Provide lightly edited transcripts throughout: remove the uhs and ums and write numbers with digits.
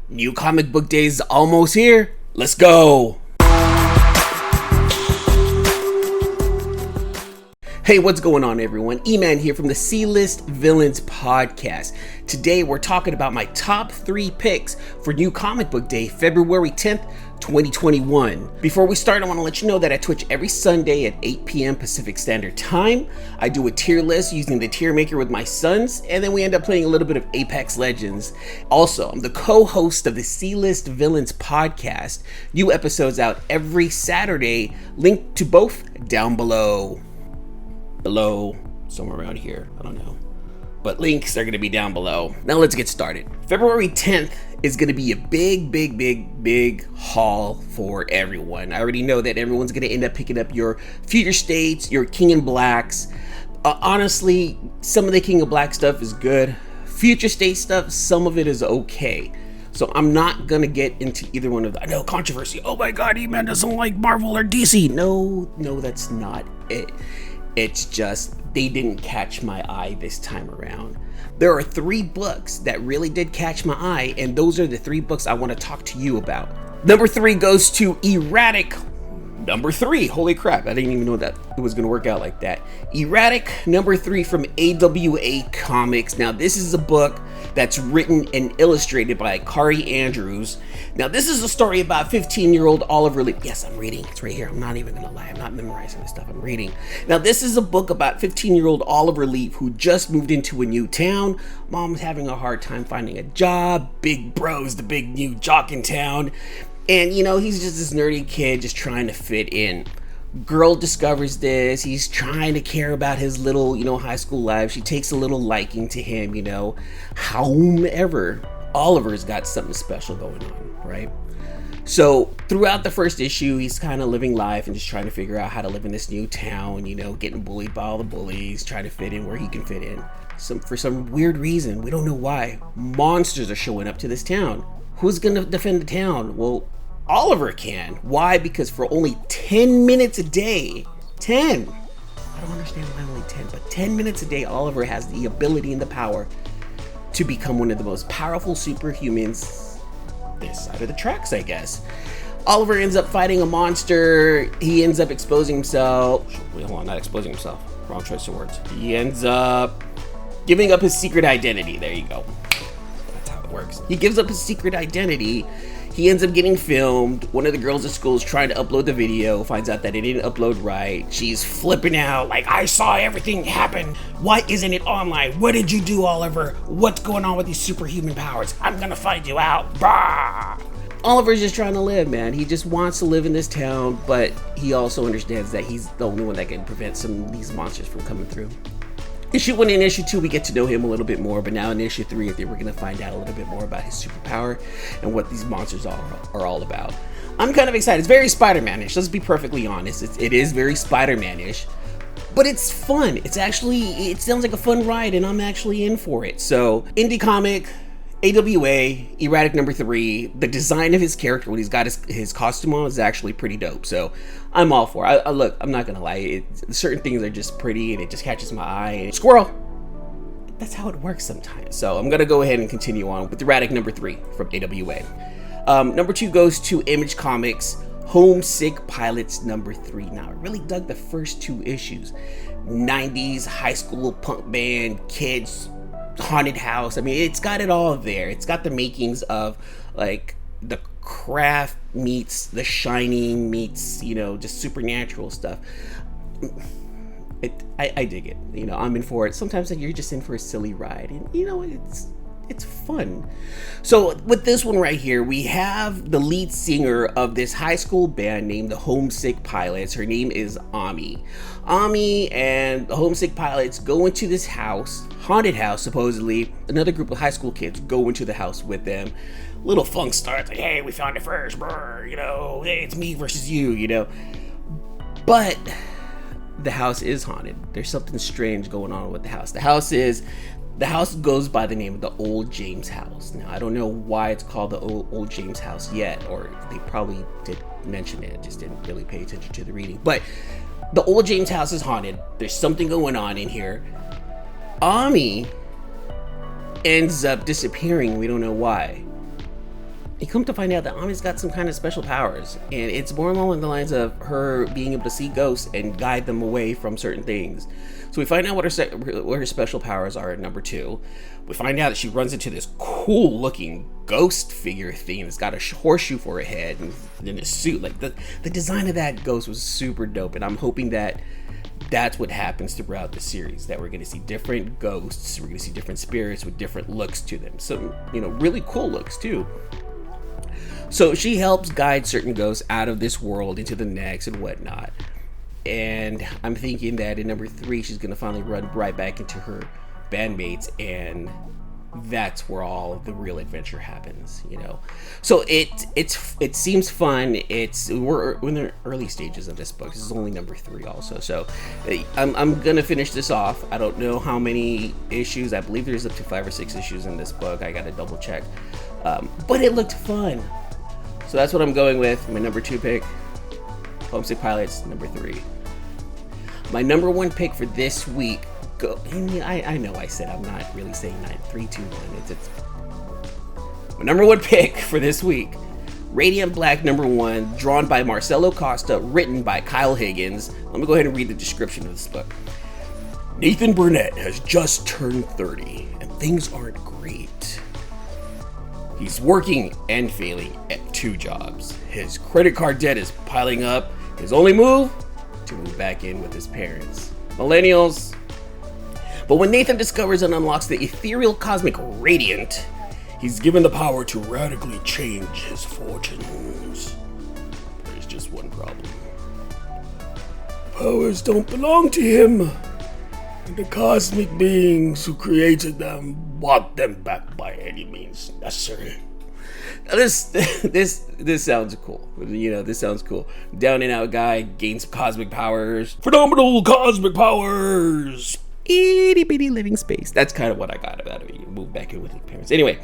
New comic book day is almost here. Let's go. Hey, what's going on, everyone? Eman here from the C-List Villains podcast. Today, we're talking about my top 3 picks for New Comic Book Day, February 10th, 2021. Before we start, I want to let you know that I Twitch every Sunday at 8 p.m. Pacific Standard Time. I do a tier list using the tier maker with my sons, and then we end up playing a little bit of Apex Legends. Also, I'm the co-host of the C-List Villains podcast. New episodes out every Saturday. Link to both down below. Somewhere around here, I don't know, but links are going to be down below. Now let's get started. February 10th is going to be a big haul for everyone. I already know that everyone's going to end up picking up your Future States, your King in Blacks. Honestly, some of the King of Black stuff is good. Future State stuff, some of it is okay. So I'm not going to get into either one of them. I know, controversy. Oh my god, Eman doesn't like Marvel or DC. No, that's not it. It's just, they didn't catch my eye this time around. There are 3 books that really did catch my eye, and those are the 3 books I want to talk to you about. Number 3 goes to Erratic. Number 3, holy crap, I didn't even know that it was going to work out like that. Erratic, number 3 from AWA Comics. Now, this is a book that's written and illustrated by Kari Andrews. Now, this is a story about 15-year-old Oliver Lee. Yes, I'm reading. It's right here. I'm not even going to lie. I'm not memorizing this stuff. I'm reading. Now, this is a book about 15-year-old Oliver Lee who just moved into a new town. Mom's having a hard time finding a job. Big bro's the big new jock in town. And, he's just this nerdy kid just trying to fit in. Girl discovers this. He's trying to care about his little, high school life. She takes a little liking to him, However, Oliver's got something special going on, right? So throughout the first issue, he's kind of living life and just trying to figure out how to live in this new town, getting bullied by all the bullies, trying to fit in where he can fit in. For some weird reason, we don't know why, monsters are showing up to this town. Who's going to defend the town? Well, Oliver can. Why? Because for only 10 minutes a day, 10. I don't understand why only 10, but 10 minutes a day, Oliver has the ability and the power to become one of the most powerful superhumans this side of the tracks, I guess. Oliver ends up fighting a monster. He ends up exposing himself. Wait, hold on, not exposing himself. Wrong choice of words. He ends up giving up his secret identity. There you go. That's how it works. He gives up his secret identity. He ends up getting filmed. One of the girls at school is trying to upload the video, finds out that it didn't upload right. She's flipping out, like, I saw everything happen. Why isn't it online? What did you do, Oliver? What's going on with these superhuman powers? I'm gonna find you out. Bah! Oliver's just trying to live, man. He just wants to live in this town, but he also understands that he's the only one that can prevent some of these monsters from coming through. Issue 1 and Issue 2, we get to know him a little bit more, but now in Issue 3, I think we're going to find out a little bit more about his superpower and what these monsters are all about. I'm kind of excited. It's very Spider-Man-ish. Let's be perfectly honest. It is very Spider-Man-ish, but it's fun. It sounds like a fun ride, and I'm actually in for it. So, indie comic, AWA, Erratic number 3, the design of his character when he's got his costume on is actually pretty dope. So I'm all for it. Look, I'm not gonna lie, certain things are just pretty and it just catches my eye. And squirrel! That's how it works sometimes. So I'm gonna go ahead and continue on with Erratic number 3 from AWA. Number 2 goes to Image Comics, Homesick Pilots number 3. Now, I really dug the first 2 issues. 90s high school punk band, kids, haunted house. I mean, it's got it all there. It's got the makings of like the Craft meets The Shining meets just supernatural stuff. I dig it. I'm in for it. Sometimes you're just in for a silly ride, and it's fun. So with this one right here, we have the lead singer of this high school band named the Homesick Pilots. Her name is Ami. Ami and the Homesick Pilots go into this house, haunted house supposedly. Another group of high school kids go into the house with them. Little funk starts like, hey, we found it first, brr, hey, it's me versus you, But the house is haunted. There's something strange going on with the house. The house goes by the name of the Old James House. Now, I don't know why it's called the Old James House yet, or they probably did mention it, just didn't really pay attention to the reading. But the Old James House is haunted. There's something going on in here. Ami ends up disappearing. We don't know why. you come to find out that Ami's got some kind of special powers, and it's more along the lines of her being able to see ghosts and guide them away from certain things. So we find out what her special powers are in number 2. We find out that she runs into this cool looking ghost figure thing that's got a horseshoe for a head and in a suit. Like the design of that ghost was super dope, and I'm hoping that that's what happens throughout the series, that we're going to see different ghosts, we're going to see different spirits with different looks to them. So, really cool looks too. So she helps guide certain ghosts out of this world into the next and whatnot. And I'm thinking that in number 3, she's going to finally run right back into her bandmates, and that's where all the real adventure happens, So it seems fun. We're in the early stages of this book. This is only number 3 also. So I'm going to finish this off. I don't know how many issues. I believe there's up to 5 or 6 issues in this book. I got to double check. But it looked fun. So that's what I'm going with. My number 2 pick, Homesick Pilots, number 3. My number 1 pick for this week, I know I said I'm not really saying 9, 3, 2, 1. It's my number 1 pick for this week, Radiant Black number 1, drawn by Marcelo Costa, written by Kyle Higgins. Let me go ahead and read the description of this book. Nathan Burnett has just turned 30, and things aren't great. He's working and failing at 2 jobs. His credit card debt is piling up. His only move? To move back in with his parents. Millennials. But when Nathan discovers and unlocks the ethereal cosmic Radiant, he's given the power to radically change his fortunes. There's just one problem. Powers don't belong to him. And the cosmic beings who created them want them back by any means necessary. Now this sounds cool. This sounds cool. Down and out guy gains cosmic powers. Phenomenal cosmic powers. Itty bitty living space. That's kind of what I got out of it. You move back in with your parents. Anyway,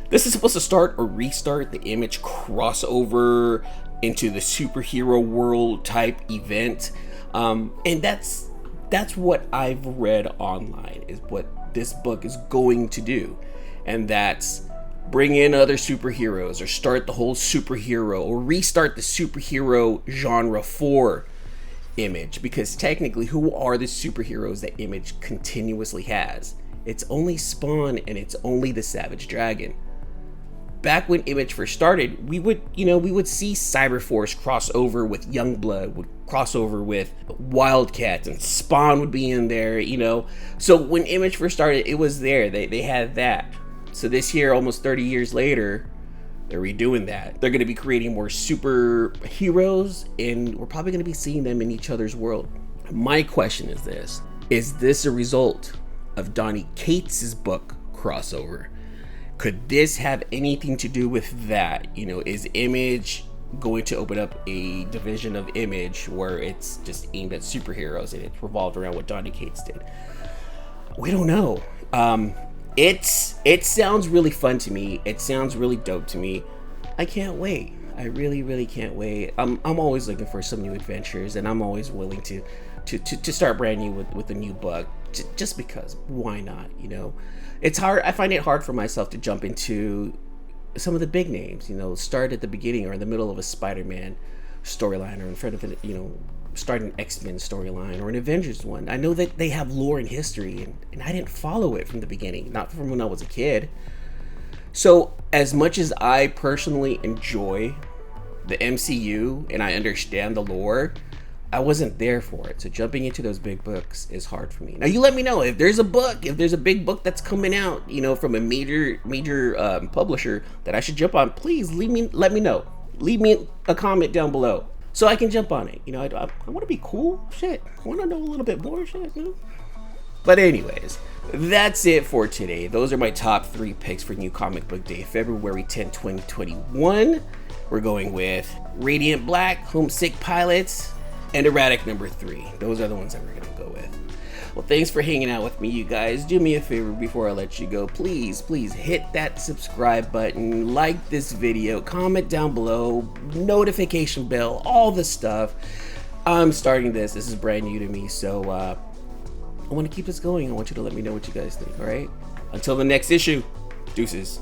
this is supposed to start or restart the Image crossover into the superhero world type event. And that's what I've read online, is what this book is going to do. And that's bring in other superheroes, or start the whole superhero, or restart the superhero genre for Image. Because technically, who are the superheroes that Image continuously has? It's only Spawn, and it's only the Savage Dragon. Back when Image first started, we would see Cyberforce cross over with Youngblood, would cross over with Wildcats, and Spawn would be in there, So when Image first started, it was there. They had that. So this year, almost 30 years later, they're redoing that. They're going to be creating more superheroes, and we're probably going to be seeing them in each other's world. My question is this. Is this a result of Donny Cates' book crossover? Could this have anything to do with that? Is Image going to open up a division of Image where it's just aimed at superheroes and it's revolved around what Donny Cates did? We don't know. It sounds really fun to me. It sounds really dope to me. I can't wait. I really, really can't wait. I'm always looking for some new adventures, and I'm always willing to start brand new with a new book, just because. Why not? It's hard. I find it hard for myself to jump into some of the big names. Start at the beginning or in the middle of a Spider-Man storyline, or in front of it. Start an X-Men storyline or an Avengers one. I know that they have lore and history, and I didn't follow it from the beginning, not from when I was a kid. So as much as I personally enjoy the MCU and I understand the lore, I wasn't there for it. So jumping into those big books is hard for me. Now you let me know if there's a big book that's coming out, from a major publisher that I should jump on. Please let me know. Leave me a comment down below, so I can jump on it. I want to be cool. Shit. I want to know a little bit more shit, But anyways, that's it for today. Those are my top 3 picks for New Comic Book Day, February 10, 2021. We're going with Radiant Black, Homesick Pilots, and Erratic number 3. Those are the ones that we're going to go with. Well, thanks for hanging out with me, you guys. Do me a favor before I let you go. Please hit that subscribe button, like this video, comment down below, notification bell, all the stuff. I'm starting this. This is brand new to me, so I want to keep this going. I want you to let me know what you guys think, all right? Until the next issue, deuces.